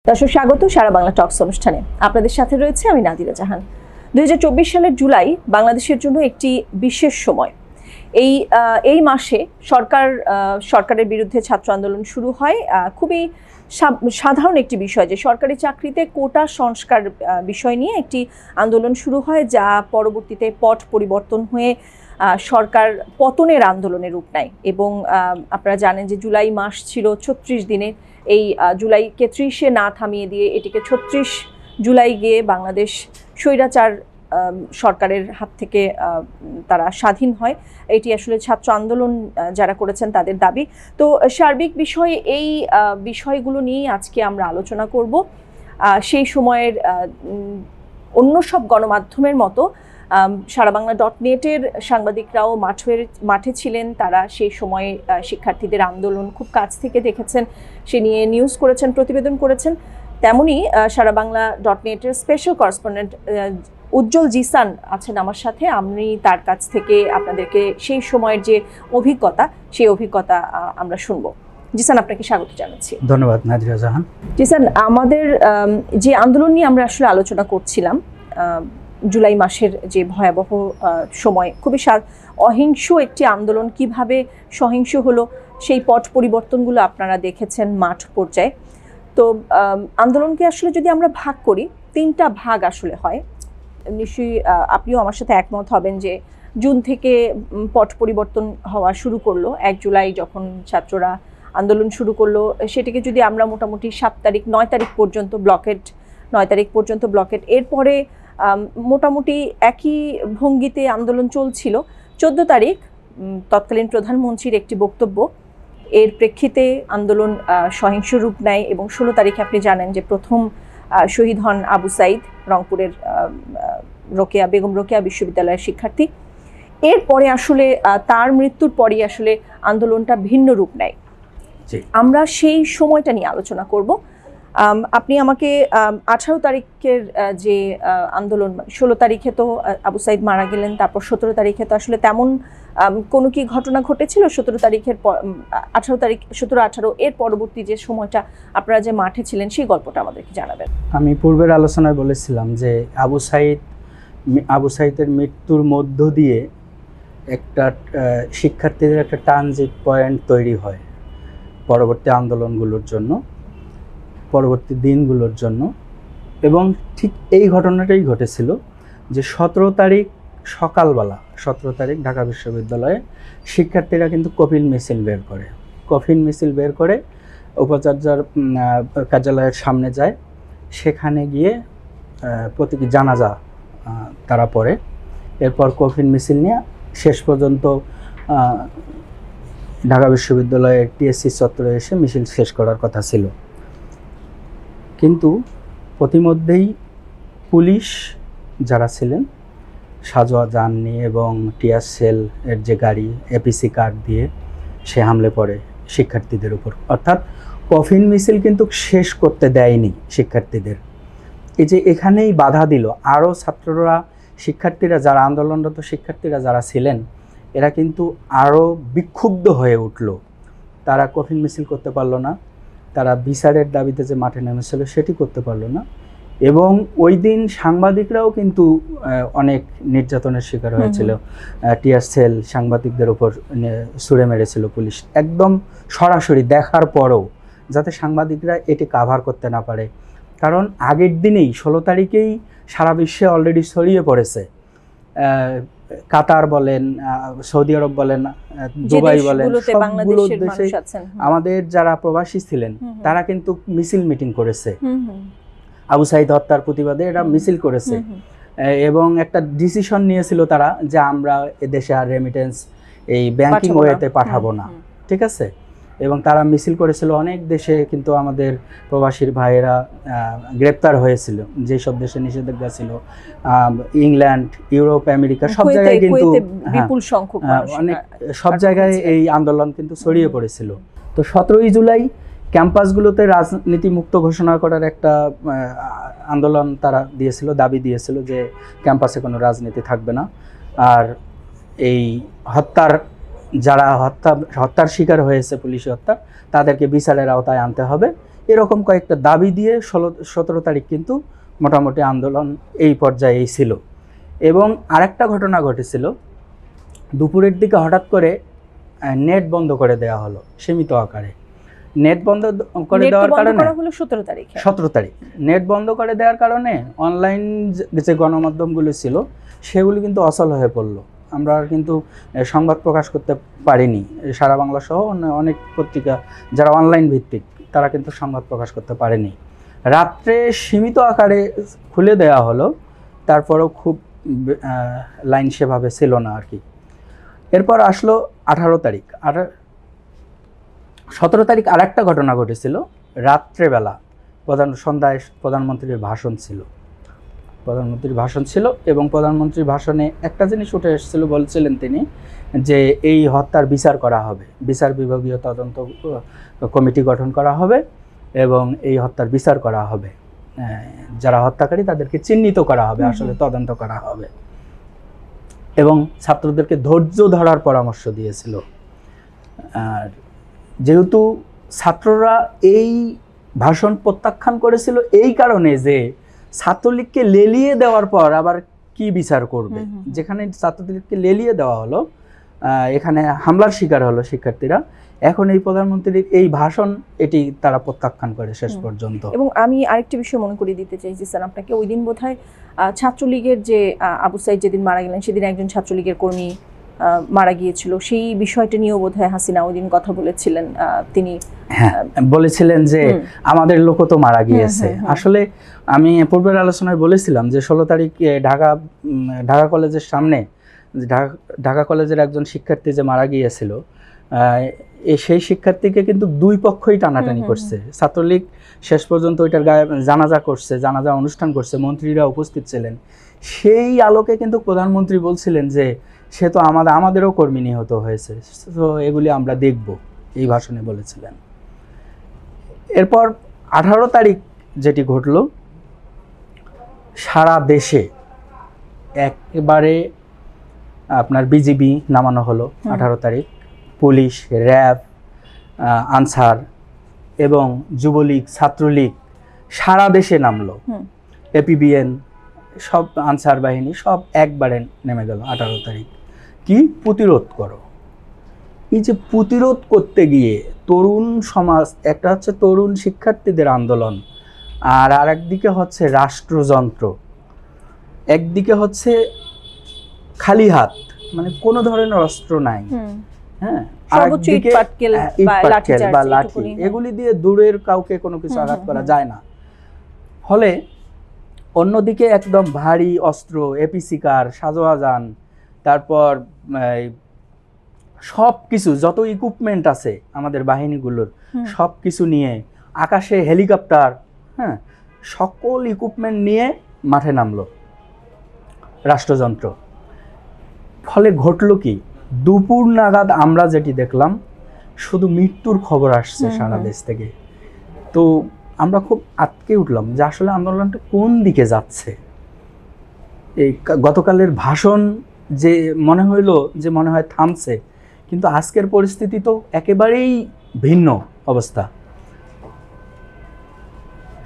দর্শক স্বাগত সারা বাংলা টক্স অনুষ্ঠানে। আপনাদের সাথে রয়েছে আমি নাদিরা জাহান। 2024 সালের জুলাই বাংলাদেশের জন্য একটি বিশেষ সময়। এই মাসে সরকারের বিরুদ্ধে ছাত্র আন্দোলন শুরু হয়। খুবই সাধারণ একটি বিষয় যে সরকারি চাকরিতে কোটা সংস্কার বিষয় নিয়ে একটি আন্দোলন শুরু হয়, যা পরবর্তীতে পট পরিবর্তন হয়ে সরকার পতনের আন্দোলনের রূপ নেয়। এবং আপনারা জানেন যে জুলাই মাস ছিল 36 দিনের। এই জুলাইকে 30-এ না থামিয়ে দিয়ে এটিকে 36 জুলাই গিয়ে বাংলাদেশ স্বৈরাচার সরকারের হাত থেকে তারা স্বাধীন হয়। এটি আসলে ছাত্র আন্দোলন যারা করেছেন তাদের দাবি। তো সার্বিক বিষয়ে এই বিষয়গুলো নিয়ে আজকে আমরা আলোচনা করব। সেই সময়ের অন্য সব গণমাধ্যমের মতো সারা বাংলা .net-এর সাংবাদিকরাও মাঠে ছিলেন। তারা সেই সময়ে শিক্ষার্থীদের আন্দোলন খুব কাছ থেকে দেখেছেন, সে নিয়ে নিউজ করেছেন, প্রতিবেদন করেছেন। তেমনি সারা বাংলা .net-এর স্পেশাল করেসপন্ডেন্ট উজ্জ্বল জিসান আছেন আমার সাথে। আমি তার কাছ থেকে আপনাদেরকে সেই সময়ের যে অভিজ্ঞতা, সেই অভিজ্ঞতা আমরা শুনবো। জিসান, আপনাকে স্বাগত জানাচ্ছি। ধন্যবাদ নাদিরা জাহান। জিসান, আমাদের যে আন্দোলন নিয়ে আমরা আসলে আলোচনা করছিলাম, জুলাই মাসের যে ভয়াবহ সময়, খুবই অহিংস একটি আন্দোলন কিভাবে সহিংস হলো সেই পট পরিবর্তনগুলো আপনারা দেখেছেন মাঠ পর্যায়ে। তো আন্দোলনকে আসলে যদি আমরা ভাগ করি, 3টা ভাগ আসলে হয়। নিশ্চয়ই আপনিও আমার সাথে একমত হবেন যে জুন থেকে পট পরিবর্তন হওয়া শুরু করলো। 1 জুলাই যখন ছাত্ররা আন্দোলন শুরু করলো, সেটিকে যদি আমরা মোটামুটি 9 তারিখ পর্যন্ত ব্লকেট, 9 তারিখ পর্যন্ত ব্লকেট, এরপরে মোটামুটি একই ভঙ্গিতে আন্দোলন চলছিল। 14 তারিখ তৎকালীন প্রধানমন্ত্রীর একটি বক্তব্য, এর প্রেক্ষিতে আন্দোলন সহিংস রূপ নেয় এবং 16 তারিখে আপনি জানেন যে প্রথম শহীদ হন আবু সাইদ, রংপুরের বেগম রোকেয়া বিশ্ববিদ্যালয়ের শিক্ষার্থী। এরপরে আসলে তার মৃত্যুর পরই আসলে আন্দোলনটা ভিন্ন রূপ নেয়। আমরা সেই সময়টা নিয়ে আলোচনা করব। আপনি আমাকে 18 তারিখের যে আন্দোলন, 16 তারিখে তো আবু সাইদ মারা গেলেন, তারপর 17 তারিখে তো আসলে তেমন কোনো কি ঘটনা ঘটেছিল? 17 তারিখের 18 তারিখ, 17-18 এর পরবর্তী যে সময়টা আপনারা যে মাঠে ছিলেন, সেই গল্পটা আমাদেরকে জানাবেন। আমি পূর্বের আলোচনায় বলেছিলাম যে আবু সাইদের মৃত্যুর মধ্য দিয়ে একটা শিক্ষার্থীদের একটা ট্রানজিট পয়েন্ট তৈরি হয় পরবর্তী আন্দোলনগুলোর জন্য, পরবর্তী দিনগুলোর জন্য। এবং ঠিক এই ঘটনাটাই ঘটেছিল যে 17 তারিখ সকালবেলা, 17 তারিখ ঢাকা বিশ্ববিদ্যালয়ে শিক্ষার্থীরা কিন্তু কফিন মিছিল বের করে উপাচার্যর কার্যালয়ের সামনে যায়। সেখানে গিয়ে প্রতীকী জানাজা তারা পড়ে। এরপর কফিন মিছিল নিয়ে শেষ পর্যন্ত ঢাকা বিশ্ববিদ্যালয়ের টিএসসি চত্বরে এসে মিছিল শেষ করার কথা ছিল। কিন্তু প্রতিমধ্যেই পুলিশ যারা ছিলেন সাজোয়া যান নিয়ে এবং টিয়ার সেল এর যে গাড়ি, এপিসি কার দিয়ে সে হামলে পড়ে শিক্ষার্থীদের উপর। অর্থাৎ কফিন মিছিল কিন্তু শেষ করতে দেয়নি শিক্ষার্থীদের। এই যে এখানেই বাধা দিল। আরও শিক্ষার্থীরা যারা আন্দোলনরত শিক্ষার্থীরা যারা ছিলেন, এরা কিন্তু আরও বিক্ষুব্ধ হয়ে উঠল। তারা কফিন মিছিল করতে পারলো না, তারা বিচারের দাবিতে যে মাঠে নেমেছিল সেটি করতে পারলো না। এবং ওই দিন সাংবাদিকরাও কিন্তু অনেক নির্যাতনের শিকার হয়েছিল। টিয়ার সেল সাংবাদিকদের উপর ছুঁড়ে মেরেছিল পুলিশ, একদম সরাসরি দেখার পরও, যাতে সাংবাদিকরা এটি কাভার করতে না পারে। কারণ আগের দিনেই 16 তারিখেই সারা বিশ্বে অলরেডি ছড়িয়ে পড়েছে। কাতার বলেন, সৌদি আরব বলেন, দুবাই বলেন, সবগুলো দেশে আমাদের যারা প্রবাসী ছিলেন তারা কিন্তু মিটিং করেছে। আবু সাইদ হত্যার প্রতিবাদে এরা মিছিল করেছে এবং একটা ডিসিশন নিয়েছিল তারা যে আমরা এদেশে আর রেমিটেন্স এই ব্যাংকিং ওয়েতে পাঠাবো না, ঠিক আছে। এবং তারা মিছিল করেছিল অনেক দেশে, কিন্তু আমাদের প্রবাসীর ভাইয়েরা গ্রেপ্তার হয়েছিল। যেসব দেশে নিষেধাজ্ঞা ছিল, ইংল্যান্ড, ইউরোপ, আমেরিকা, সব জায়গায় কিন্তু বিপুল সংখ্যক অনেক সব জায়গায় এই আন্দোলন কিন্তু ছড়িয়ে পড়েছিল। তো 17 জুলাই ক্যাম্পাসগুলোতে রাজনীতি মুক্ত ঘোষণা করার একটা আন্দোলন তারা দিয়েছিল, দাবি দিয়েছিল যে ক্যাম্পাসে কোনো রাজনীতি থাকবে না, আর এই যারা হত্যার শিকার হয়েছে পুলিশি হত্যা, তাদেরকে বিচারের আওতায় আনতে হবে এরকম কয়েকটা দাবি দিয়ে 17 তারিখ কিন্তু মোটামুটি আন্দোলন এই পর্যায়েই ছিল। এবং আরেকটা ঘটনা ঘটেছিল, দুপুরের দিকে হঠাৎ করে নেট বন্ধ করে দেওয়া হলো সীমিত আকারে। নেট বন্ধ করে দেওয়ার কারণে 17 তারিখ নেট বন্ধ করে দেওয়ার কারণে অনলাইন যে গণমাধ্যমগুলো ছিল সেগুলো কিন্তু অচল হয়ে পড়লো। আমরা কিন্তু সংবাদ প্রকাশ করতে পারিনি, সারা বাংলা সহ অনেক পত্রিকা যারা অনলাইন ভিত্তিক তারা কিন্তু সংবাদ প্রকাশ করতে পারেনি। রাত্রে সীমিত আকারে খুলে দেওয়া হলো, তারপরেও খুব লাইন সেভাবে ছিল না আর কি। এরপর আসলো 18 তারিখ। 17 তারিখ আর একটা ঘটনা ঘটেছিল, রাত্রেবেলা সন্ধ্যায় প্রধানমন্ত্রীর ভাষণ ছিল এবং প্রধানমন্ত্রীর ভাষণে একটা জিনিস উঠে এসেছিল, বলছিলেন তিনি যে এই হত্যার বিচার করা হবে, বিচার বিভাগীয় তদন্ত কমিটি গঠন করা হবে এবং এই হত্যার বিচার করা হবে, যারা হত্যাকারী তাদেরকে চিহ্নিত করা হবে, আসলে তদন্ত করা হবে এবং ছাত্রদেরকে ধৈর্য ধরার পরামর্শ দিয়েছিল। আর যেহেতু ছাত্ররা এই ভাষণ প্রত্যাখ্যান করেছিল এই কারণে যে ছাত্রলীগকে লেলিয়ে দেওয়ার পর আবার কি বিচার করবে, যেখানে ছাত্রলীগকে লেলিয়ে দেওয়া হলো, এখানে হামলার শিকার হলো শিক্ষার্থীরা, এখন এই প্রধানমন্ত্রীর এই ভাষণ এটি তারা প্রত্যাখ্যান করে শেষ পর্যন্ত। এবং আমি আরেকটি বিষয় মনে করিয়ে দিতে চাই স্যার আপনাকে, ওই দিন বোধহয় ছাত্রলীগের যে আবু সাইদ যেদিন মারা গেলেন সেদিন একজন ছাত্রলীগের কর্মী মারা গিয়েছিল, সেই বিষয়টা নিয়েও বোধহয় হাসিনা ওই দিন কথা বলেছিলেন। তিনি বলেছিলেন যে আমাদের লোকও তো মারা গিয়েছে। আসলে আমি পূর্বের আলোচনায় বলেছিলাম যে 16 তারিখে ঢাকা কলেজের সামনে ঢাকা কলেজের একজন শিক্ষার্থী যে মারা গিয়েছিল, সেই শিক্ষার্থীকে কিন্তু দুই পক্ষই টানাটানি করছে। ছাত্রলীগ শেষ পর্যন্ত ওইটার গায়ে জানাজা অনুষ্ঠান করছে, মন্ত্রীরা উপস্থিত ছিলেন। সেই আলোকে কিন্তু প্রধানমন্ত্রী বলছিলেন যে সে তো আমাদেরও কর্মী নিহত হয়েছে, তো এগুলি আমরা দেখব, এই ভাষণে বলেছিলেন। এরপর 18 তারিখ যেটি ঘটল, সারা দেশে একেবারে আপনার বিজিবি নামানো হলো 18 তারিখ, পুলিশ, র্যাব, আনসার এবং যুবলীগ, ছাত্রলীগ সারা দেশে নামলো, এপিবিএন সব আনসার বাহিনী সব একবারে নেমে গেল 18 তারিখ। কি প্রতিরোধ করো, এই যে প্রতিরোধ করতে গিয়ে তরুণ সমাজ, একটা হচ্ছে তরুণ শিক্ষার্থীদের আন্দোলন, আর আরেকদিকে হচ্ছে রাষ্ট্রযন্ত্র, একদিকে হচ্ছে খালি হাত, মানে কোনো ধরনের অস্ত্র নাই, হ্যাঁ, আরেকদিকে ইটপাটকেল বা লাঠি, এগুলি দিয়ে দূরের কাউকে কোনো কিছু আঘাত করা যায় না। ফলে অন্যদিকে একদম ভারী অস্ত্র, এপিসি কার, সাজোয়াজান, তারপর সব কিছু যত ইকুইপমেন্ট আছে আমাদের বাহিনীগুলোর সব কিছু নিয়ে, আকাশে হেলিকপ্টার, হ্যাঁ, সকল ইকুইপমেন্ট নিয়ে মাঠে নামলো রাষ্ট্রযন্ত্র। ফলে ঘটলো কি, দুপুর নাগাদ আমরা যেটি দেখলাম, শুধু মৃত্যুর খবর আসছে সারা দেশ থেকে। তো আমরা খুব আটকে উঠলাম যে আসলে আন্দোলনটা কোন দিকে যাচ্ছে। এই গতকালের ভাষণ যে মনে হয় থামছে, কিন্তু আজকের পরিস্থিতি তো একেবারেই ভিন্ন অবস্থা।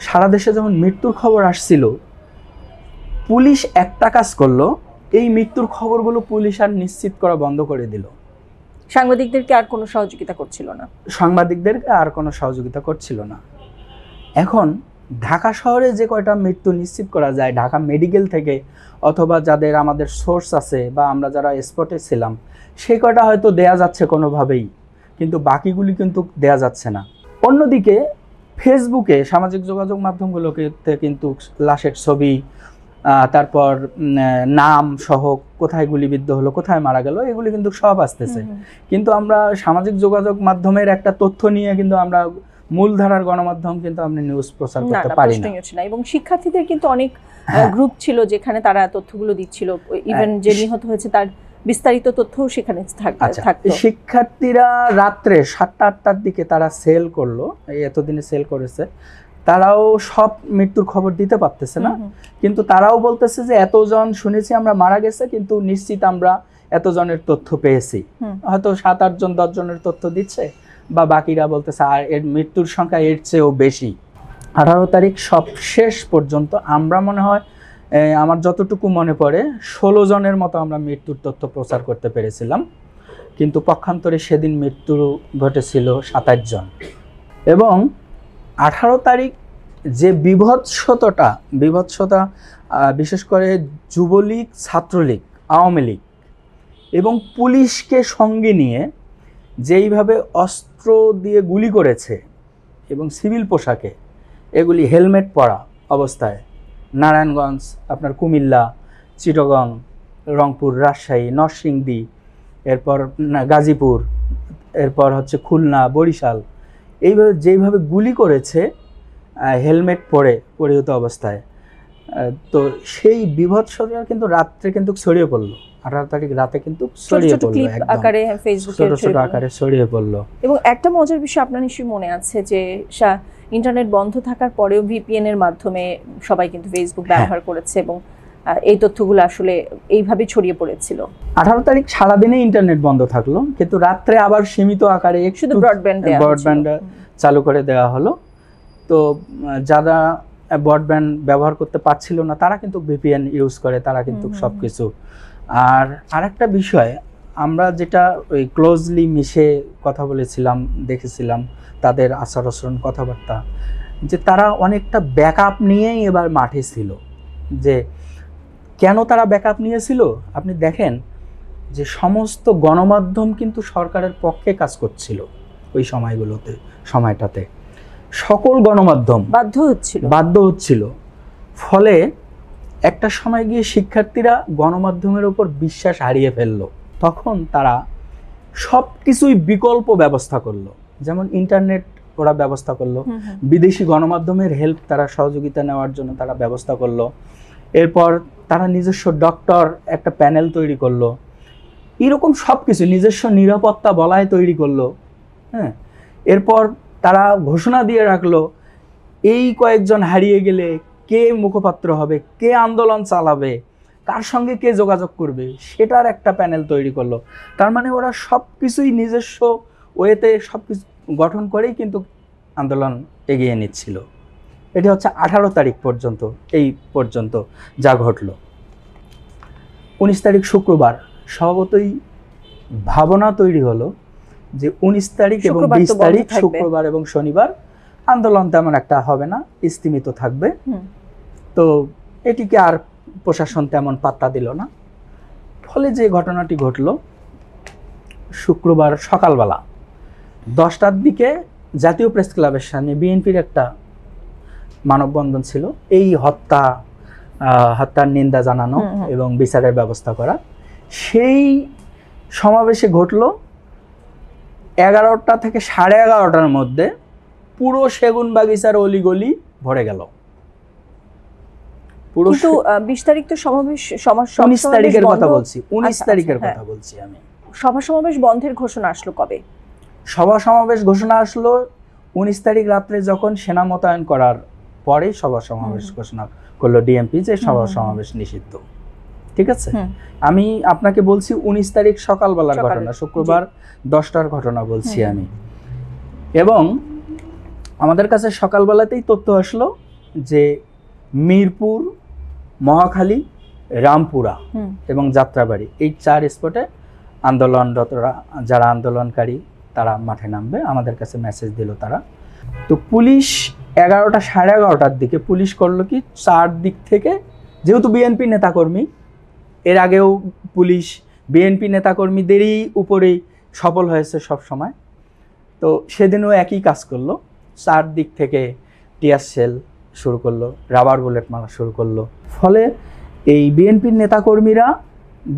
সারা দেশে যখন মৃত্যুর খবর আসছিল, পুলিশ একটা কাজ করলো, এই মৃত্যুর খবরগুলো পুলিশ আর নিশ্চিত করা বন্ধ করে দিল। সাংবাদিকদেরকে আর কোনো সহযোগিতা করছিল না। এখন ঢাকা শহরে যে কয়টা মৃত্যু নিশ্চিত করা যায়, ঢাকা মেডিকেল থেকে অথবা যাদের আমাদের সোর্স আছে বা আমরা যারা স্পটে ছিলাম, সেই কয়টা হয়তো দেয়া যাচ্ছে কোনোভাবেই, কিন্তু বাকিগুলি কিন্তু দেয়া যাচ্ছে না। অন্যদিকে ফেসবুকে, সামাজিক যোগাযোগ মাধ্যমগুলোকে কিন্তু লাশের ছবি, তারপর নাম সহ কোথায় গুলিবিদ্ধ হলো, কোথায় মারা গেল, এগুলি কিন্তু সব আসতেছে। কিন্তু আমরা সামাজিক যোগাযোগ মাধ্যমের একটা তথ্য নিয়ে কিন্তু আমরা মূলধারার গণমাধ্যম কিন্তু আমরা নিউজ প্রচার করতে পারি না। এবং শিক্ষার্থীদের কিন্তু অনেক গ্রুপ ছিল যেখানে তারা তথ্যগুলো দিচ্ছিল, ইভেন যে নিহত হয়েছে তার বিস্তারিত তথ্যও সেখানে থাকতো। শিক্ষার্থীরা রাত্রে 7টা-8টার দিকে তারা সেল করলো, এতদিনে সেল করেছে, তারাও সব মৃত্যুর খবর দিতে পারতেছে না, কিন্তু তারাও বলতেছে যে এতজন শুনেছি আমরা মারা গেছে, কিন্তু নিশ্চিত আমরা এতজনের তথ্য পেয়েছি। হয়তো 7-8 জন 10 জনের তথ্য দিচ্ছে, বা বাকিরা বলতেছে আর এর মৃত্যুর সংখ্যা এর চেয়েও বেশি। 18 তারিখ সবশেষ পর্যন্ত আমরা মনে হয় আমার যতটুকু মনে পড়ে 16 জনের মতো আমরা মৃত্যুর তথ্য প্রচার করতে পেরেছিলাম, কিন্তু পক্ষান্তরে সেদিন মৃত্যু ঘটেছিল 27 জন। এবং 18 তারিখ যে বিভৎসতা বিশেষ করে যুবলীগ, ছাত্রলীগ, আওয়ামী লীগ এবং পুলিশকে সঙ্গে নিয়ে যেইভাবে অস্ত্র দিয়ে গুলি করেছে এবং সিভিল পোশাকে, এগুলি হেলমেট পরা অবস্থায় নারায়ণগঞ্জ, আপনার কুমিল্লা, চিটাগং, রংপুর, রাজশাহী, নরসিংদী, এরপর গাজীপুর, এরপর হচ্ছে খুলনা, বরিশাল, এইভাবে যেইভাবে গুলি করেছে হেলমেট পরে পরিহিত অবস্থায়, তো সেই বিভৎসতা কিন্তু রাত্রে কিন্তু ছড়িয়ে পড়লো। 18 তারিখ রাতে কিন্তু ছড়িয়ে পড়লো, ছোট আকারে ছড়িয়ে পড়লো। এবং একটা মজার বিষয় আপনার নিশ্চয়ই মনে আছে যে ইন্টারনেট বন্ধ থাকার পরেও ভিপিএন এর মাধ্যমে সবাই কিন্তু ফেসবুক ব্যবহার করেছে এবং এই তথ্যগুলো আসলে এইভাবে ছড়িয়ে পড়েছিল। 18 তারিখ সারাদিনে ইন্টারনেট বন্ধ থাকলো, কিন্তু রাত্রে আবার সীমিত আকারে শুধু ব্রডব্যান্ড চালু করে দেওয়া হলো। তো যারা ব্রডব্যান্ড ব্যবহার করতে পারছিল না তারা কিন্তু ভিপিএন ইউজ করে, তারা কিন্তু সবকিছু। আর আরেকটা বিষয়, আমরা যেটা ওই ক্লোজলি মিশে কথা বলেছিলাম, দেখেছিলাম তাদের আচার আচরণ, কথাবার্তা, যে তারা অনেকটা ব্যাকআপ নিয়েই এবার মাঠে ছিল। যে কেন তারা ব্যাকআপ নিয়েছিল আপনি দেখেন যে সমস্ত গণমাধ্যম কিন্তু সরকারের পক্ষে কাজ করছিল ওই সময়টাতে সকল গণমাধ্যম বাধ্য হচ্ছিল। ফলে একটা সময় গিয়ে শিক্ষার্থীরা গণমাধ্যমের উপর বিশ্বাস হারিয়ে ফেললো। তখন তারা সব কিছুই বিকল্প ব্যবস্থা করলো, যেমন ইন্টারনেট ওরা ব্যবস্থা করলো, বিদেশি গণমাধ্যমের হেল্প তারা সহযোগিতা নেওয়ার জন্য তারা ব্যবস্থা করলো। এরপর তারা নিজস্ব ডক্টর একটা প্যানেল তৈরি করলো, এরকম সব কিছু নিজস্ব নিরাপত্তা বলয় তৈরি করলো। হ্যাঁ, এরপর তারা ঘোষণা দিয়ে রাখলো এই কয়েকজন হারিয়ে গেলে কে মুখপাত্র হবে, কে আন্দোলন চালাবে, কার সঙ্গে কে যোগাযোগ করবে, সেটার একটা প্যানেল তৈরি করলো। তার মানে ওরা সব কিছুই নিজস্ব ওয়েতে সব কিছু গঠন করেই কিন্তু আন্দোলন এগিয়ে নিচ্ছিল। এটি হচ্ছে 18 তারিখ পর্যন্ত, এই পর্যন্ত যা ঘটলো। 19 তারিখ শুক্রবার স্বভাবতই ভাবনা তৈরি হলো যে 19 তারিখ এবং 20 তারিখ শুক্রবার এবং শনিবার আন্দোলন তেমন একটা হবে না, স্থিমিত থাকবে। তো এটিকে আর প্রশাসন তেমন পাত্তা দিল না। ফলে যে ঘটনাটি ঘটল, শুক্রবার সকালবেলা 10টার দিকে জাতীয় প্রেস ক্লাবের সামনে বিএনপির একটা মানববন্ধন ছিল, এই হত্যার নিন্দা জানানো এবং বিচারের ব্যবস্থা করা। সেই সমাবেশে ঘটল 11টা থেকে 11:30টার মধ্যে পুরো সেগুনবাগিচার অলিগলি ভরে গেল। পুরো 20 তারিখ তো সমাবেশ, 19 তারিখের কথা বলছি, 19 তারিখের কথা বলছি আমি। সভা সমাবেশ বন্ধের ঘোষণা আসলো কবে? সভা সমাবেশ ঘোষণা আসলো 19 তারিখ রাত্রে, যখন সেনা মোতায়েন করার পরে সভা সমাবেশ ঘোষণা করলো ডিএমপি যে সভা সমাবেশ নিষিদ্ধ। ঠিক আছে, আমি আপনাকে বলছি 19 তারিখ সকালবেলার ঘটনা, শুক্রবার 10টার ঘটনা বলছি আমি। এবং আমাদের কাছে সকালবেলাতেই তথ্য আসলো যে মিরপুর, মহাখালী, রামপুরা এবং যাত্রাবাড়ি, এই 4 স্পটে আন্দোলনরতরা, যারা আন্দোলনকারী তারা মাঠে নামবে। আমাদের কাছে মেসেজ দিল তারা। তো পুলিশ 11টা 11:30টার দিকে পুলিশ করলো কি, 4 দিক থেকে, যেহেতু বিএনপি নেতাকর্মী, এর আগেও পুলিশ বিএনপি নেতাকর্মীদেরই উপরেই সফল হয়েছে সব সময়, তো সেদিনও একই কাজ করলো। 4 দিক থেকে টিয়ার সেল শুরু করলো, রাবার বুলেট মারা শুরু করলো। ফলে এই বিএনপির নেতাকর্মীরা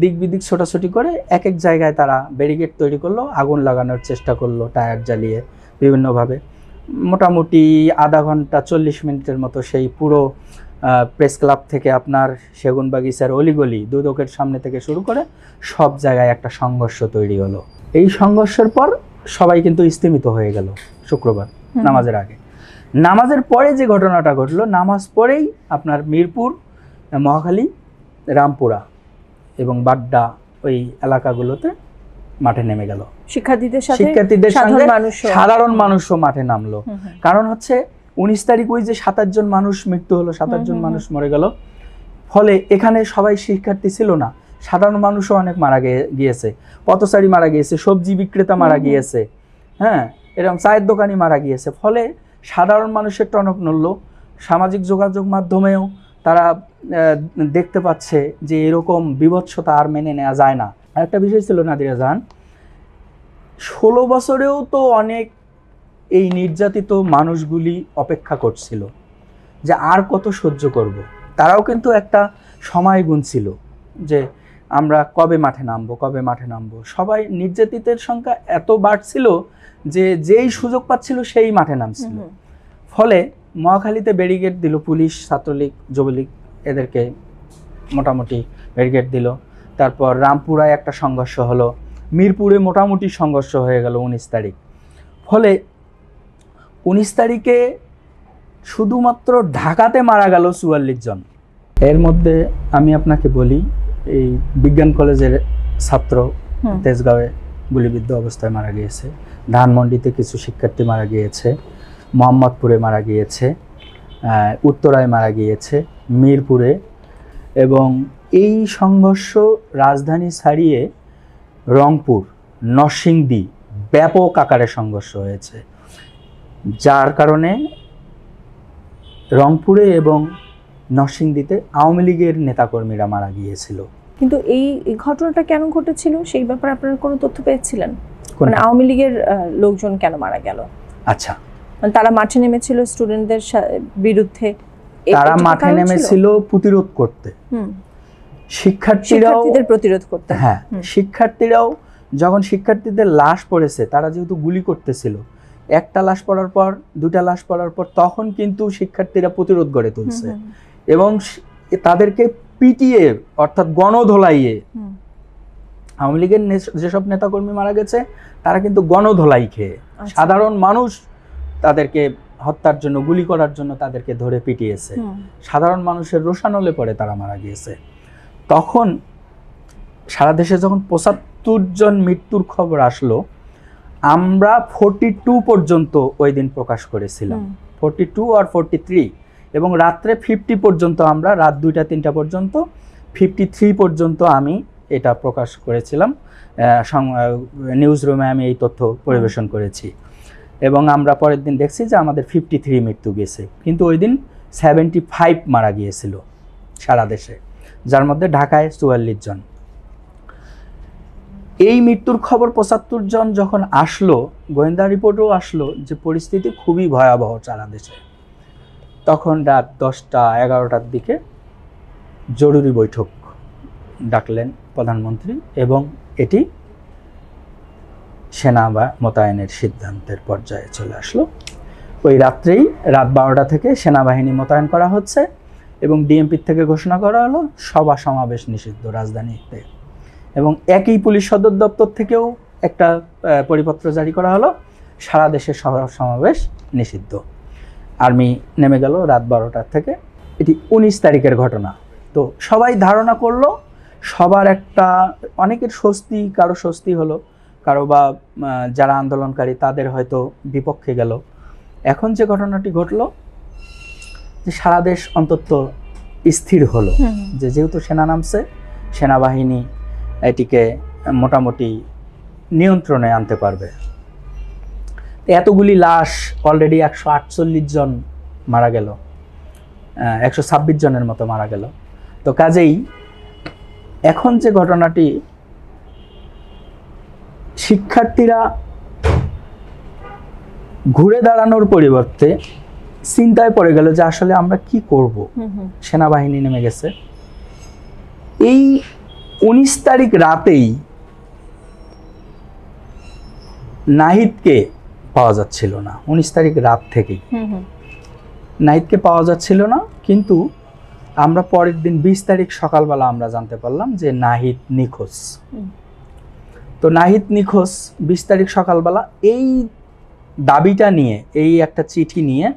দিক বিদিক ছোটাছুটি করে এক এক জায়গায় তারা ব্যারিকেড তৈরি করলো, আগুন লাগানোর চেষ্টা করলো টায়ার জ্বালিয়ে বিভিন্নভাবে। মোটামুটি আধা ঘন্টা 40 মিনিটের মতো সেই পুরো প্রেস ক্লাব থেকে আপনার সেগুনবাগিচার অলিগলি, দুদকের সামনে থেকে শুরু করে সব জায়গায় একটা সংঘর্ষ তৈরি হলো। এই সংঘর্ষের পর সবাই কিন্তু স্থিমিত হয়ে গেল শুক্রবার নামাজের আগে। নামাজের পরে যে ঘটনাটা ঘটলো, নামাজ পরেই আপনার মিরপুর, মহাখালী, রামপুরা এবং বাড্ডা ওই এলাকাগুলোতে মাঠে নেমে গেল, শিক্ষার্থীদের সঙ্গে সাধারণ মানুষও মাঠে নামলো। কারণ হচ্ছে 19 তারিখ ওই যে 27 জন মানুষ মৃত্যু হলো, 27 জন মানুষ মরে গেল, ফলে এখানে সবাই শিক্ষার্থী ছিল না, সাধারণ মানুষও অনেক মারা গিয়েছে, পথচারী মারা গিয়েছে, সবজি বিক্রেতা মারা গিয়েছে, হ্যাঁ, এরকম চায়ের দোকানি মারা গিয়েছে। ফলে সাধারণ মানুষের টনক নড়ল। সামাজিক যোগাযোগ মাধ্যমেও তারা দেখতে পাচ্ছে যে এরকম বিভৎসতা আর মেনে নেওয়া যায় না। আরেকটা বিষয় ছিল নাদিরা জাহান, 16 বছরেও তো অনেক এই নির্যাতিত মানুষগুলি অপেক্ষা করছিল যে আর কত সহ্য করব। তারাও কিন্তু একটা সময় গুনছিল যে আমরা কবে মাঠে নামবো, কবে মাঠে নামবো। সবাই নির্যাতিতের সংখ্যা এত বাড়ছিল যে যেই সুযোগ পাচ্ছিল সেই মাঠে নামছিল। ফলে মহাখালীতে ব্যারিকেড দিল পুলিশ, ছাত্রলীগ, যুবলীগ, এদেরকে মোটামুটি ব্যারিকেড দিল। তারপর রামপুরায় একটা সংঘর্ষ হলো, মিরপুরে মোটামুটি সংঘর্ষ হয়ে গেল 19 তারিখ। ফলে 19 তারিখে শুধুমাত্র ঢাকাতে মারা গেল 44 জন। এর মধ্যে আমি আপনাকে বলি, এই বিজ্ঞান কলেজের ছাত্র তেজগাঁওয়ে গুলিবিদ্ধ অবস্থায় মারা গিয়েছে, ধানমন্ডিতে কিছু শিক্ষার্থী মারা গিয়েছে, মোহাম্মদপুরে মারা গিয়েছে, উত্তরায় মারা গিয়েছে, মিরপুরে, এবং এই সংঘর্ষ রাজধানী ছাড়িয়ে রংপুর, নরসিংদী ব্যাপক আকারে সংঘর্ষ হয়েছে, যার কারণে রংপুরে এবং নরসিংদীতে আওয়ামী লীগের নেতাকর্মীরা মারা গিয়েছিল। কিন্তু এই ঘটনাটা কেন ঘটেছিল সেই ব্যাপারে আপনারা কোনো তথ্য পেয়েছিলেন? মানে আওয়ামী লীগের লোকজন কেন মারা গেল? আচ্ছা, তারা মাঠে নেমেছিল স্টুডেন্টদের বিরুদ্ধে, তারা মাঠে নেমেছিল প্রতিরোধ করতে, শিক্ষার্থীদের প্রতিরোধ করতে। হ্যাঁ, শিক্ষার্থীরাও যখন শিক্ষার্থীদের লাশ পড়েছে, তারা যেহেতু গুলি করতেছিল, একটা লাশ পড়ার পর, দুটা লাশ পড়ার পর, তখন কিন্তু শিক্ষার্থীরা প্রতিরোধ গড়ে তুলছে এবং তাদেরকে পিটিয়ে, অর্থাৎ গণধোলাইয়ে, আওয়ামী লীগের যেসব নেতাকর্মী মারা গেছে তারা কিন্তু গণধোলাই খেয়ে, সাধারণ মানুষ তাদেরকে হত্যার জন্য, গুলি করার জন্য তাদেরকে ধরে পিটিয়েছে, সাধারণ মানুষের রোষানলে পড়ে তারা মারা গিয়েছে। তখন সারা দেশে যখন 75 জন মৃত্যুর খবর আসলো, আমরা 42 পর্যন্ত ওই দিন প্রকাশ করেছিলাম, 42 আর 43, এবং রাত্রে 50 পর্যন্ত, আমরা রাত 2টা-3টা পর্যন্ত, 53 পর্যন্ত আমি এটা প্রকাশ করেছিলাম। নিউজ রুমে আমি এই তথ্য পরিবেশন করেছি এবং আমরা পরের দিন দেখছি যে আমাদের 53 মৃত্যু গেছে, কিন্তু ওই দিন 75 মারা গিয়েছিল সারা দেশে, যার মধ্যে ঢাকায় 44 জন। এই মৃত্যুর খবর 75 জন যখন আসলো, গোয়েন্দা রিপোর্টও আসলো যে পরিস্থিতি খুবই ভয়াবহ সারা দেশে, তখন রাত 10টা-11টার দিকে জরুরি বৈঠক ডাকলেন প্রধানমন্ত্রী এবং এটি সেনা মোতায়েনের সিদ্ধান্তের পর্যায়ে চলে আসলো। ওই রাত্রেই রাত 12টা থেকে সেনাবাহিনী মোতায়েন করা হচ্ছে এবং ডিএমপি থেকে ঘোষণা করা হলো সভা সমাবেশ নিষিদ্ধ রাজধানীতে, এবং একই পুলিশ সদর দপ্তর থেকেও একটা পরিপত্র জারি করা হলো সারা দেশে সভা সমাবেশ নিষিদ্ধ। আর্মি নেমে গেল রাত 12টা থেকে। এটি 19 তারিখের ঘটনা। তো সবাই ধারণা করলো, সবার একটা, অনেকের স্বস্তি, কারো স্বস্তি হলো, কারো বা যারা আন্দোলনকারী তাদের হয়তো বিপক্ষে গেল। এখন যে ঘটনাটি ঘটলো, যে সারা দেশ অন্তত স্থির হলো যে যেহেতু সেনা নামছে, সেনাবাহিনী এটিকে মোটামুটি নিয়ন্ত্রণে আনতে পারবে। এতগুলি লাশ, অলরেডি 148 জন মারা গেল, 126 জনের মতো মারা গেল। তো কাজেই এখন যে ঘটনাটি, শিক্ষার্থীরা ঘুরে দাঁড়ানোর পরিবর্তে চিন্তায় পড়ে গেল যে আসলে আমরা কি করব। সেনাবাহিনী নেমে গেছে। এই 19 তারিখ রাতেই নাহিদকে পাওয়া যাচ্ছিল না, 19 তারিখ রাত থেকেই নাহিদকে পাওয়া যাচ্ছিল না, কিন্তু আমরা পরের দিন 20 তারিখ সকালবেলা আমরা জানতে পারলাম যে নাহিদ নিখোঁজ। তো নাহিদ নিখোঁজ 20 তারিখ সকালবেলা, এই দাবিটা নিয়ে, এই একটা চিঠি নিয়ে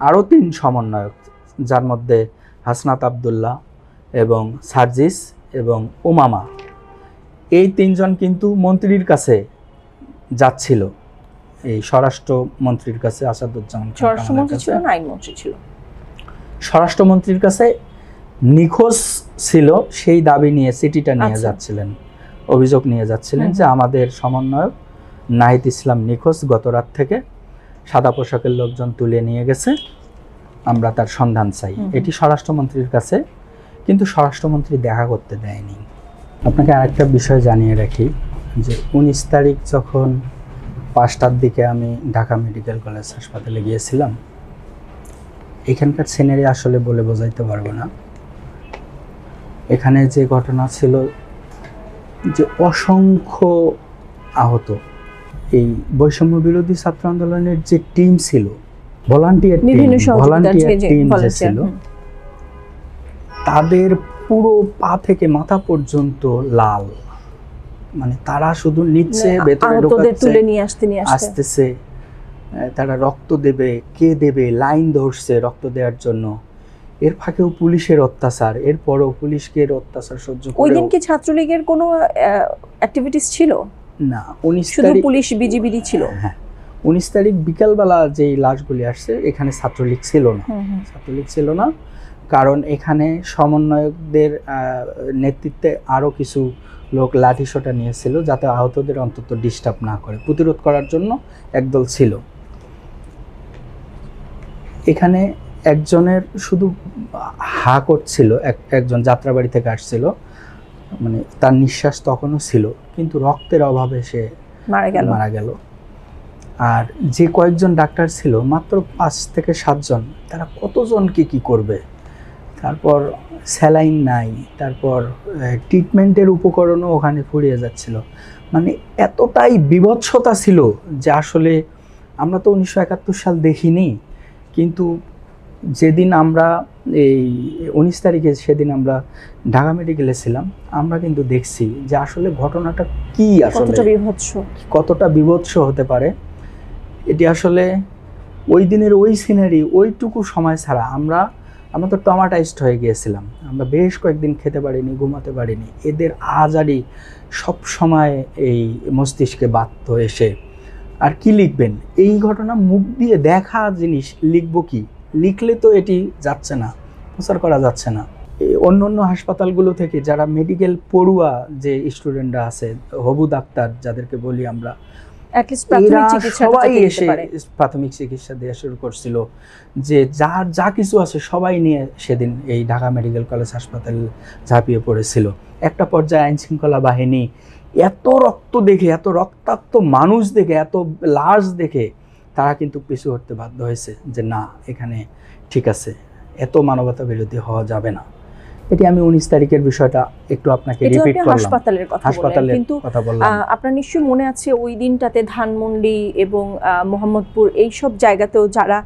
আরও 3 সমন্বয়ক, যার মধ্যে হাসনাত আবদুল্লাহ এবং সার্জিস এবং উমামা, এই তিনজন কিন্তু মন্ত্রীর কাছে যাচ্ছিল, এই স্বরাষ্ট্রমন্ত্রীর কাছে, আসাদুজ্জামান খান কামালের স্বরাষ্ট্রমন্ত্রী কাছে। ছিল না আইনমন্ত্রী ছিল? স্বরাষ্ট্রমন্ত্রীর কাছে নিখোঁজ ছিল সেই দাবি নিয়ে চিঠিটা নিয়ে আচ্ছা। যাচ্ছিলেন, অভিযোগ নিয়ে যাচ্ছিলেন যে আমাদের সমন্বয়ক নাহিদ ইসলাম নিখোঁজ, গত রাত থেকে সাদা পোশাকের লোকজন তুলে নিয়ে গেছে, আমরা তার সন্ধান চাই। এটি স্বরাষ্ট্রমন্ত্রীর কাছে, কিন্তু স্বরাষ্ট্রমন্ত্রী দেখা করতে দেয়নি। আপনাকে আরেকটা বিষয় জানিয়ে রাখি যে 19 তারিখ যখন 5টার দিকে আমি ঢাকা মেডিকেল কলেজ হাসপাতালে গিয়েছিলাম, এখানকার সিনারি আসলে বলে বোঝাইতে পারবো না। এখানে যে ঘটনা ছিল যে অসংখ্য আহত, এই বৈষম্য বিরোধী ছাত্র আন্দোলনের যে টিম ছিল, ভলান্টিয়ার টিম যে ছিল, তাদের পুরো পা থেকে মাথা পর্যন্ত লাল, মানে তারা শুধু নিচ্ছে, ভেতরে আসতেছে, তারা রক্ত দেবে, কে দেবে, লাইন ধরছে রক্ত দেওয়ার জন্য। এর ফাঁকেও পুলিশের অত্যাচার, এরপরও পুলিশকে অত্যাচার সহ্য করে। ওই দিন কি ছাত্রলীগের কোনো অ্যাক্টিভিটিস ছিল না? 19 শুধু তারিখ পুলিশ বিজিবিডি ছিল? হ্যাঁ, 19 তারিখ বিকালবেলা যেই লাশগুলি আসছে, এখানে ছাত্রলীগ ছিল না। ছাত্রলীগ ছিল না, কারণ এখানে সমন্বয়কদের নেতৃত্বে আরও কিছু লোক লাঠিসোঁটা নিয়েছিল, যাতে আহতদের অন্তত ডিস্টার্ব না করে, প্রতিরোধ করার জন্য একদল ছিল। এখানে একজনের শুধু হা করছিল, একজন যাত্রাবাড়ি থেকে আসছিল, মানে তার নিঃশ্বাস তখনও ছিল, কিন্তু রক্তের অভাবে সে মারা গেল। আর যে কয়েকজন ডাক্তার ছিল, মাত্র 5 থেকে 7 জন, তারা কতজনকে কি করবে? তারপর স্যালাইন নাই, তারপর ট্রিটমেন্টের উপকরণও ওখানে ফুরিয়ে যাচ্ছিল। মানে এতটাই বিভৎসতা ছিল যে আসলে আমরা তো 1971 সাল দেখিনি, কিন্তু যেদিন আমরা এই 19 তারিখে, সেদিন আমরা ঢাকা মেডিকেলে ছিলাম, আমরা কিন্তু দেখছি যে আসলে ঘটনাটা কি, আসলে কতটা বিভৎস হতে পারে। এটি আসলে ওই দিনের ওই সিনারি, ওইটুকু সময় ছাড়া আমরা তো ট্রমাটাইজড হয়ে গিয়েছিলাম। আমরা বেশ কয়েকদিন খেতে পারিনি, ঘুমাতে পারিনি। এদের আজারি সব সময় এই মস্তিষ্কে বাধ্য এসে। আর কি লিখবেন? এই ঘটনা মুখ দিয়ে দেখা জিনিস লিখবো কি? লিখলে তো এটি যাচ্ছে না, প্রচার করা যাচ্ছে না। অন্য অন্য হাসপাতালগুলো থেকে যারা মেডিকেল পড়ুয়া যে স্টুডেন্টরা আছে, হবু ডাক্তার যাদেরকে বলি আমরা, সবাই এসে প্রাথমিক চিকিৎসা দেওয়া শুরু করছিল, যে যার যা কিছু আছে সবাই নিয়ে সেদিন এই ঢাকা মেডিকেল কলেজ হাসপাতাল ঝাঁপিয়ে পড়েছিল। একটা পর্যায়ে আইন শৃঙ্খলা বাহিনী এত রক্ত দেখে, এত রক্তাক্ত মানুষ দেখে, এত লাশ দেখে তারা কিন্তু পিছু হটতে বাধ্য হয়েছে, যে না, এখানে ঠিক আছে, এত মানবতা বিরোধী হওয়া যাবে না। এটি আমি 19 তারিখের বিষয়টা একটু আপনাকে রিপিট করলাম, হাসপাতালের কথা বললাম। আপনার নিশ্চয়ই মনে আছে ওই দিনটাতে ধানমন্ডি এবং মোহাম্মদপুর এই সব জায়গাতেও যারা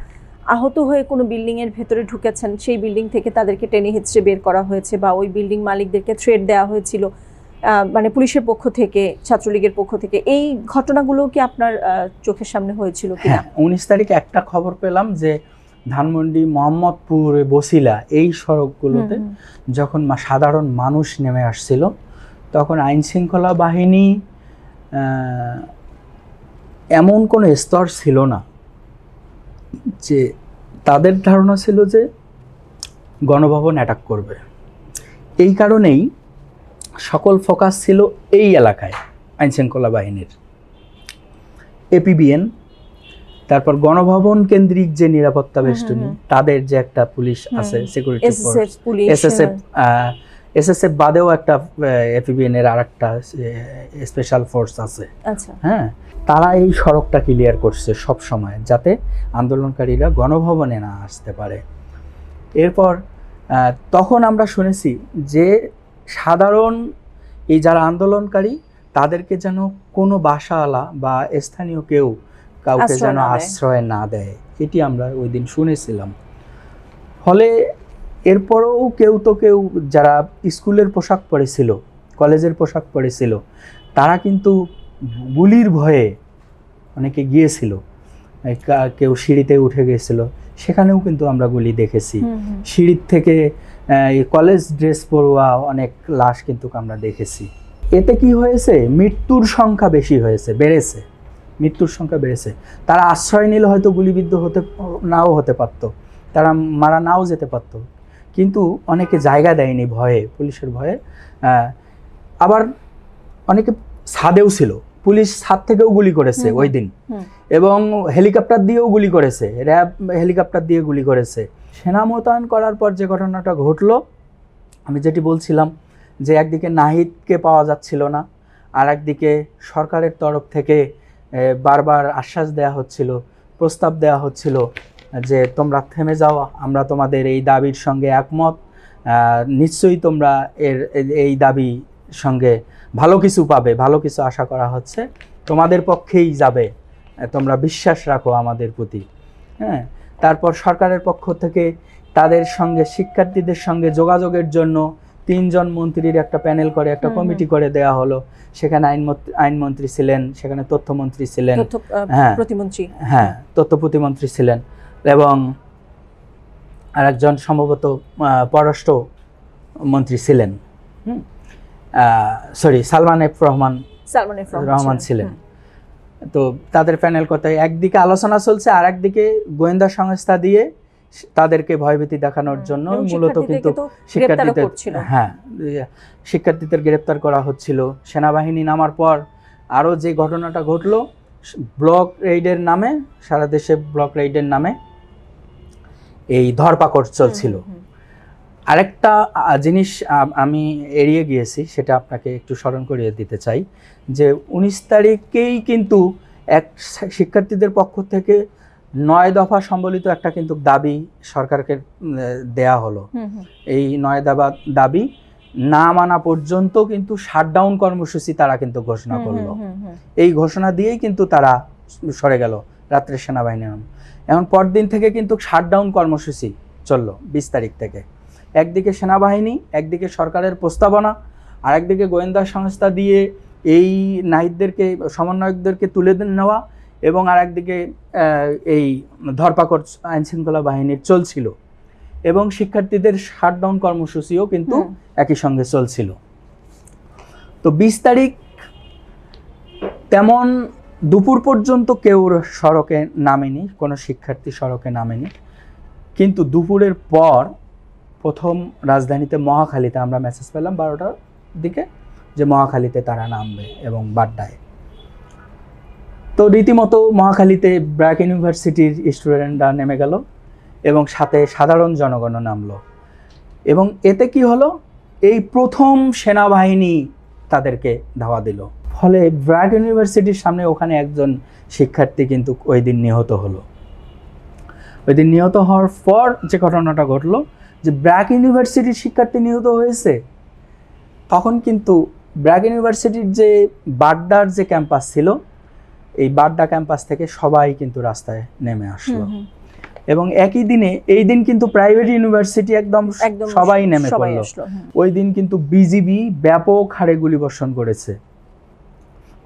আহত হয়ে কোনো বিল্ডিং এর ভেতরে ঢুকেছেন, সেই বিল্ডিং থেকে তাদেরকে টেনে হিচড়ে বের করা হয়েছে, বা ওই বিল্ডিং মালিকদেরকে থ্রেট দেওয়া হয়েছিল, মানে পুলিশের পক্ষ থেকে, ছাত্রলীগের পক্ষ থেকে। এই ঘটনাগুলো কি আপনার চোখের সামনে হয়েছিল কিনা? 19 তারিখ একটা খবর পেলাম যে ধানমন্ডি, মোহাম্মদপুর, বসিলা এই সড়কগুলোতে যখন সাধারণ মানুষ নেমে আসছিল, তখন আইন শৃঙ্খলা বাহিনী এমন কোনো স্তর ছিল না, যে তাদের ধারণা ছিল যে গণভবন অ্যাটাক করবে। এই কারণেই সকল ফোকাস ছিল এই এলাকায় আইন শৃঙ্খলা বাহিনীর, এপিবিএন, তারপর গণভবন কেন্দ্রিক যে নিরাপত্তা বেষ্টনী, তাদের যে একটা পুলিশ আছে, সিকিউরিটি ফোর্স, এসএসএফ বাদেও একটা এপিবিএন এর আরেকটা স্পেশাল ফোর্স আছে। হ্যাঁ, তারা এই সড়কটা ক্লিয়ার করছে সব সময়, যাতে আন্দোলনকারীরা গণভবনে না আসতে পারে। এরপর তখন আমরা শুনেছি যে সাধারণ এই যারা আন্দোলনকারী, তাদেরকে যেন কোনো বাসাওয়ালা বা স্থানীয় কাউকে যেন আশ্রয় না দেয়, এটি আমরা ওই দিন শুনেছিলাম। ফলে এরপরেও কেউ যারা স্কুলের পোশাক পরেছিল, কলেজের পোশাক পরেছিল, তারা কিন্তু গুলির ভয়ে অনেকে গিয়েছিল, কেউ সিঁড়িতে উঠে গিয়েছিল, সেখানেও কিন্তু আমরা গুলি দেখেছি। সিঁড়ির থেকে কলেজ ড্রেস পরোয়া অনেক লাশ কিন্তু আমরা দেখেছি। এতে কি হয়েছে, মৃত্যুর সংখ্যা বেশি হয়েছে, বেড়েছে, মৃত্যুর সংখ্যা বেড়েছে। তারা আশ্রয় নিলে হয়তো গুলিবিদ্ধ নাও হতে পারত, তারা মারা নাও যেতে পারত, কিন্তু অনেকে জায়গা দেয়নি ভয়ে, পুলিশের ভয়ে। আবার অনেকে ছাদেও ছিল, পুলিশ ছাদ থেকেও গুলি করেছে ওই দিন, এবং হেলিকপ্টার দিয়েও গুলি করেছে, র্যাব হেলিকপ্টার দিয়ে গুলি করেছে। সেনা মোতায়েন করার পর যে ঘটনাটা ঘটলো, আমি যেটি বলছিলাম যে একদিকে নাহিদকে পাওয়া যাচ্ছিল না, আর একদিকে সরকারের তরফ থেকে বারবার আশ্বাস দেওয়া হচ্ছিল, প্রস্তাব দেওয়া হচ্ছিল যে তোমরা থেমে যাও, আমরা তোমাদের এই দাবির সঙ্গে একমত, নিশ্চয়ই তোমরা এই দাবি সঙ্গে ভালো কিছু পাবে, ভালো কিছু আশা করা হচ্ছে, তোমাদের পক্ষেই যাবে, তোমরা বিশ্বাস রাখো আমাদের প্রতি। হ্যাঁ, তারপর সরকারের পক্ষ থেকে তাদের সঙ্গে, শিক্ষার্থীদের সঙ্গে যোগাযোগের জন্য 3 জন মন্ত্রীর একটা প্যানেল করে, একটা কমিটি করে দেওয়া হলো। সেখানে আইনমন্ত্রী ছিলেন, সেখানে তথ্যমন্ত্রী ছিলেন, হ্যাঁ তথ্য প্রতিমন্ত্রী ছিলেন, এবং আরেকজন সম্ভবত পররাষ্ট্র মন্ত্রী ছিলেন, সালমান এফ রহমান ছিলেন। তো তাদের প্যানেল করতে একদিকে আলোচনা চলছে, আর একদিকে গোয়েন্দা সংস্থা দিয়ে তাদেরকে ভয়ভীতি দেখানোর জন্য মূলত কিন্তু শিক্ষার্থীদের গ্রেপ্তার করা হচ্ছিল। সেনাবাহিনী নামার পর আরও যে ঘটনাটা ঘটলো, ব্লক রেইডের নামে, সারা দেশে ব্লক রেইডের নামে এই ধরপাকড় চলছিল। আরেকটা জিনিস আমি এড়িয়ে গিয়েছি, সেটা আপনাকে একটু স্মরণ করিয়ে দিতে চাই, যে 19 তারিখেই কিন্তু এক শিক্ষার্থীদের পক্ষ থেকে 9 দফা সম্বলিত একটা কিন্তু দাবি সরকারকে দেয়া হলো। এই 9 দাবি না মানা পর্যন্ত কিন্তু শাটডাউন কর্মসূচি তারা কিন্তু ঘোষণা করলো। এই ঘোষণা দিয়েই কিন্তু তারা সরে গেল রাত্রে সেনাবাহিনীর নাম। এখন পরদিন থেকে কিন্তু শাটডাউন কর্মসূচি চললো 20 তারিখ থেকে। একদিকে সেনাবাহিনী, একদিকে সরকারের প্রস্তাবনা, আর একদিকে গোয়েন্দা সংস্থা দিয়ে এই নাহিদদেরকে, সমন্বয়কদেরকে তুলে নেওয়া, এবং আর একদিকে এই ধরপাকড় আইনশৃঙ্খলা বাহিনীর চলছিল, এবং শিক্ষার্থীদের শাটডাউন কর্মসূচিও কিন্তু একই সঙ্গে চলছিল। তো 20 তারিখ তেমন দুপুর পর্যন্ত কেউ সড়কে নামেনি, কোনো শিক্ষার্থী সড়কে নামেনি, কিন্তু দুপুরের পর প্রথম রাজধানীতে মহাখালীতে আমরা মেসেজ পেলাম 12টার দিকে যে মহাখালীতে তারা নামবে এবং বাড্ডায়। তো রীতিমতো মহাখালীতে ব্র্যাক ইউনিভার্সিটির স্টুডেন্টরা নেমে গেল, এবং সাথে সাধারণ জনগণও নামলো, এবং এতে কি হলো, এই প্রথম সেনাবাহিনী তাদেরকে ধাওয়া দিল। ফলে ব্র্যাক ইউনিভার্সিটির সামনে ওখানে একজন শিক্ষার্থী কিন্তু ওই দিন নিহত হলো। ওই দিন নিহত হওয়ার পর যে ঘটনাটা ঘটলো, যে ব্র্যাক ইউনিভার্সিটির শিক্ষার্থী নিহত হয়েছে, তখন কিন্তু ব্র্যাক ইউনিভার্সিটির যে বাড্ডার যে ক্যাম্পাস ছিল, এই বাড্ডা ক্যাম্পাস থেকে সবাই কিন্তু রাস্তায় নেমে আসলো, এবং একই দিনে, এই দিন কিন্তু প্রাইভেট ইউনিভার্সিটি একদম সবাই নেমে পড়লো। ওই দিন কিন্তু বিজিবি ব্যাপক হারে গুলিবর্ষণ করেছে।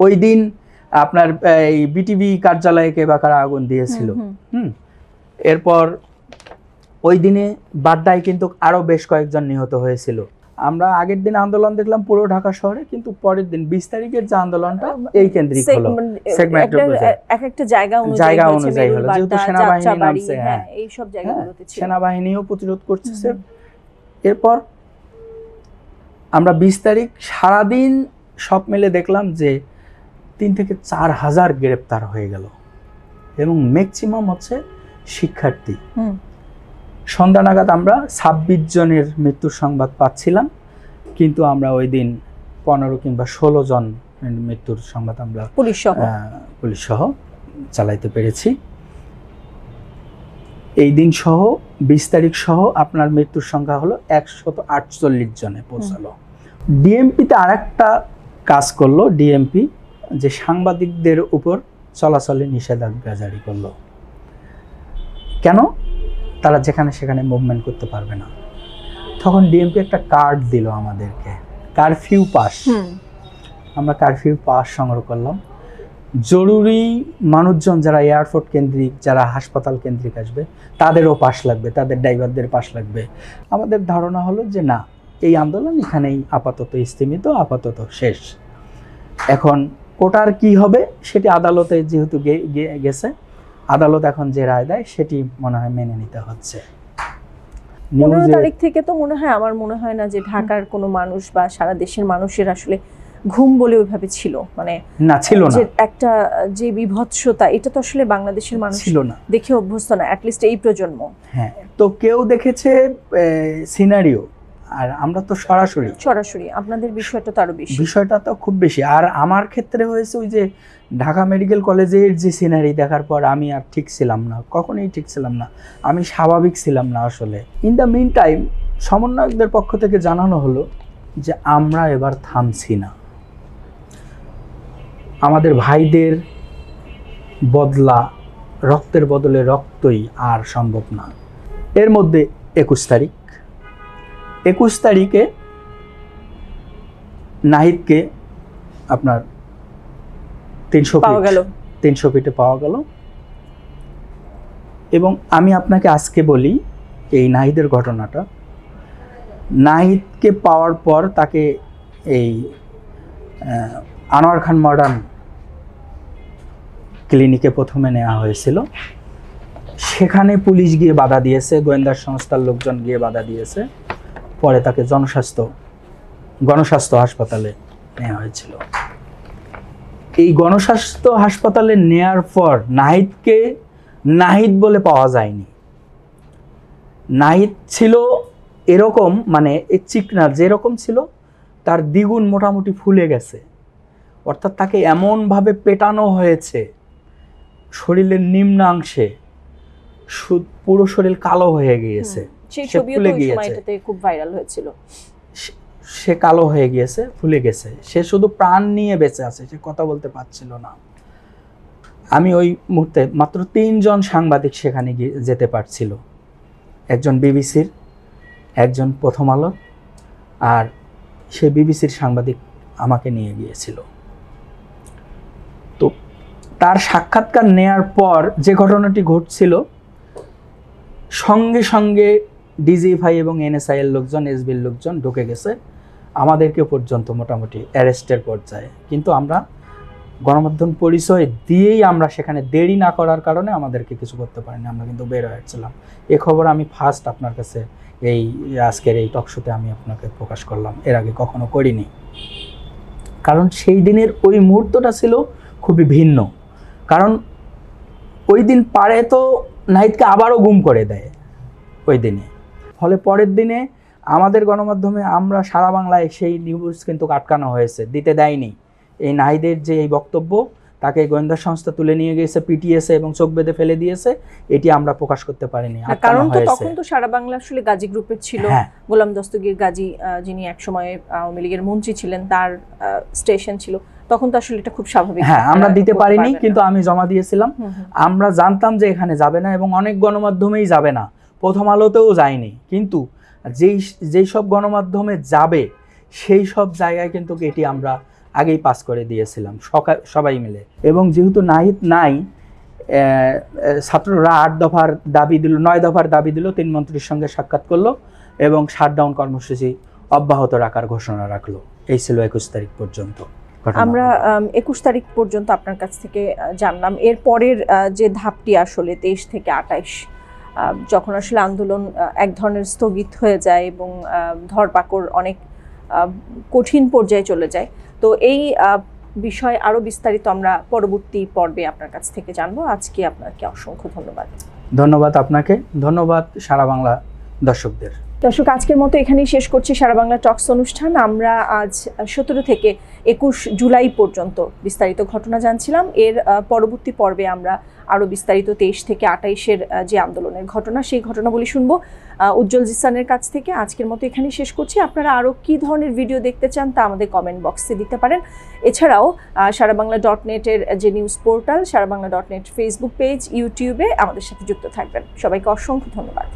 ওই দিন আপনার এই বিটিভি কার্যালয়ে কে বা কারা আগুন দিয়েছিল। এরপর ওই দিনে বাড্ডায় কিন্তু আরো বেশ কয়েকজন নিহত হয়েছিল। আমরা আগের দিন আন্দোলন দেখলাম পুরো ঢাকা শহরে, কিন্তু পরের দিন 20 তারিখের যে আন্দোলনটা এই কেন্দ্রিক হলো, একটা জায়গা অনুযায়ী হলো, যেহেতু সেনাবাহিনী নামছে, এই সব জায়গাগুলোতে সেনাবাহিনীও প্রতিরোধ করতেছে। এরপর আমরা 20 তারিখ সারাদিন সব মিলে দেখলাম যে 3 থেকে 4 হাজার গ্রেপ্তার হয়ে গেল, এবং ম্যাক্সিমাম হচ্ছে শিক্ষার্থী। সন্ধ্যা নাগাদ আমরা 26 জনের মৃত্যুর সংবাদ পাচ্ছিলাম, কিন্তু আমরা ওই দিন 15 কিংবা 16 জন মৃত্যুর সংবাদ আমরা পুলিশ সহ চালাইতে পেরেছি। এই দিন সহ 20 তারিখ সহ আপনার মৃত্যুর সংখ্যা হলো 148 জনে পৌঁছালো। ডিএমপিতে আরেকটা কাজ করলো, ডিএমপি যে সাংবাদিকদের উপর চলাচলে নিষেধাজ্ঞা জারি করলো। কেন? তারা যেখানে সেখানে মুভমেন্ট করতে পারবে না। তখন ডিএমপি একটা কার্ড দিল আমাদেরকে, কারফিউ পাস। আমরা কারফিউ পাস সংগ্রহ করলাম। জরুরি মানুষজন যারা এয়ারপোর্ট কেন্দ্রিক, যারা হাসপাতাল কেন্দ্রিক আসবে, তাদেরও পাস লাগবে, তাদের ড্রাইভারদের পাস লাগবে। আমাদের ধারণা হলো যে না, এই আন্দোলন এখানেই আপাতত স্থিমিত, আপাতত শেষ। এখন কোটার কি হবে সেটি আদালতে যেহেতু গেছে, আদালত এখন যে রায় দেয় সেটি মনে হয় মেনে নিতে হচ্ছে। 15 তারিখ থেকে তো আমার মনে হয় না যে ঢাকার কোনো মানুষ বা সারা দেশের মানুষের আসলে ঘুম বলে ওইভাবে ছিল, মানে না ছিল না, একটা যে বিভৎসতা, এটা তো আসলে বাংলাদেশের মানুষ ছিল না, দেখে অভ্যস্ত না, অ্যাটলিস্ট এই প্রজন্ম। হ্যাঁ, তো কেউ দেখেছে সিনারিও, আর আমরা তো সরাসরি। আপনাদের বিষয়টা তো আরো বেশি, বিষয়টা তো খুব বেশি। আর আমার ক্ষেত্রে হয়েছে ওই যে ঢাকা মেডিকেল কলেজের যে সিনারি দেখার পর আমি আর ঠিক ছিলাম না, কখনোই ঠিক ছিলাম না, আমি স্বাভাবিক ছিলাম না আসলে। ইন দ্য মিন টাইম সমন্বয়কদের পক্ষ থেকে জানানো হলো যে আমরা এবার থামছি না, আমাদের ভাইদের বদলা, রক্তের বদলে রক্তই আর সম্ভব না। এর মধ্যে 21 তারিখে নাহিদকে আপনার 300 ফিটে পাওয়া গেল। এবং আমি আপনাকে আজকে বলি এই নাহিদের ঘটনাটা, নাহিদকে পাওয়ার পর তাকে এই আনোয়ার খান মডার্ন ক্লিনিকে প্রথমে নেওয়া হয়েছিল। সেখানে পুলিশ গিয়ে বাধা দিয়েছে, গোয়েন্দা সংস্থার লোকজন গিয়ে বাধা দিয়েছে। পরে তাকে গণস্বাস্থ্য হাসপাতালে নেওয়া হয়েছিল। এই গণস্বাস্থ্য হাসপাতালে নেয়ার পর নাহিদকে নাহিদ বলে পাওয়া যায়নি। নাহিদ ছিল এরকম, মানে এই চিকনা যেরকম ছিল তার দ্বিগুণ মোটামুটি ফুলে গেছে, অর্থাৎ তাকে এমনভাবে পেটানো হয়েছে শরীরের নিম্নাংশে, পুরো শরীর কালো হয়ে গিয়েছে, খুব ভাইরাল হয়েছিল। সে কালো হয়ে গিয়েছে, ফুলে গেছে, সে শুধু প্রাণ নিয়ে বেঁচে আছে, সে কথা বলতে পারছিল না। আমি ওই মুহূর্তে মাত্র 3 জন সাংবাদিক সেখানে যেতে পারছিল, একজন বিবিসির, একজন প্রথম আলো, আর সে বিবিসির সাংবাদিক আমাকে নিয়ে গিয়েছিল। তো তার সাক্ষাৎকার নেয়ার পর যে ঘটনাটি ঘটছিল, সঙ্গে সঙ্গে ডিজিএফআই এবং এনএসআই এর লোকজন, এসবির লোকজন ঢুকে গেছে, আমাদেরকে পর্যন্ত মোটামুটি অ্যারেস্টের পর্যায়ে। কিন্তু আমরা গণমাধ্যম পরিচয় দিয়েই আমরা সেখানে দেরি না করার কারণে আমাদেরকে কিছু করতে পারিনি, আমরা কিন্তু বের হয়েছিলাম। এ খবর আমি ফার্স্ট আপনার কাছে এই আজকের এই টকশোতে আমি আপনাকে প্রকাশ করলাম, এর আগে কখনো করিনি। কারণ সেই দিনের ওই মুহূর্তটা ছিল খুবই ভিন্ন। কারণ ওই দিন পারে তো নাহিদকে আবারও গুম করে দেয় ওই দিনে, ফলে পরের দিনে আমাদের গণমাধ্যমে আমরা সারা বাংলায় সেই নিউজ কিন্তু আটকানো হয়েছে, দিতে দেয়নি। এই নাহিদের যে এই বক্তব্য, তাকে গোয়েন্দা সংস্থা তুলে নিয়ে গেছে, পিটিএসে এবং চোখ বেঁধে ফেলে দিয়েছে, এটি আমরা প্রকাশ করতে পারিনি। কারণ তো তখন তো সারা বাংলা আসলে গাজী গ্রুপের ছিল, গোলাম দস্তগীর গাজী যিনি একসময় আওয়ামী লীগের মন্ত্রী ছিলেন, তার স্টেশন ছিল, তখন তো আসলে এটা খুব স্বাভাবিক। হ্যাঁ, আমরা দিতে পারিনি, কিন্তু আমি জমা দিয়েছিলাম। আমরা জানতাম যে এখানে যাবে না, এবং অনেক গণমাধ্যমেই যাবে না, প্রথম আলোতেও যায়নি। কিন্তু যেই সব গণমাধ্যমে যাবে সেই সব জায়গায় কিন্তু এটি আমরা আগেই পাস করে দিয়েছিলাম সবাই মিলে। এবং যেহেতু নাহিদ নাই, ছাত্ররা 9 দফার দাবি দিল, 3 মন্ত্রীর সঙ্গে সাক্ষাৎ করলো এবং শাটডাউন কর্মসূচি অব্যাহত রাখার ঘোষণা রাখলো। এই ছিল 21 তারিখ পর্যন্ত। আমরা 21 তারিখ পর্যন্ত আপনার কাছ থেকে জানলাম। এর পরের যে ধাপটি আসলে 23 থেকে 28, যখন আসলে আন্দোলন এক ধরনের স্থগিত হয়ে যায় এবং ধরপাকড় অনেক কঠিন পর্যায়ে চলে যায়, তো এই বিষয় আরো বিস্তারিত আমরা পরবর্তী পর্বে আপনার কাছ থেকে জানবো। আজকে আপনাকে অসংখ্য ধন্যবাদ। ধন্যবাদ আপনাকে, ধন্যবাদ সারা বাংলা দর্শকদের। দর্শক, আজকের মতো এখানেই শেষ করছি সারা বাংলা টক্স অনুষ্ঠান। আমরা আজ 17 থেকে 21 জুলাই পর্যন্ত বিস্তারিত ঘটনা জানছিলাম। এর পরবর্তী পর্বে আমরা আরও বিস্তারিত 23 থেকে 28-এর যে আন্দোলনের ঘটনা, সেই ঘটনাগুলি শুনবো উজ্জ্বল জিসানের কাছ থেকে। আজকের মতো এখানেই শেষ করছি। আপনারা আরও কী ধরনের ভিডিও দেখতে চান তা আমাদের কমেন্ট বক্সে দিতে পারেন। এছাড়াও সারাবাংলা.net-এর যে নিউজ পোর্টাল, সারাবাংলা.net ফেসবুক পেজ, ইউটিউবে আমাদের সাথে যুক্ত থাকবেন। সবাইকে অসংখ্য ধন্যবাদ।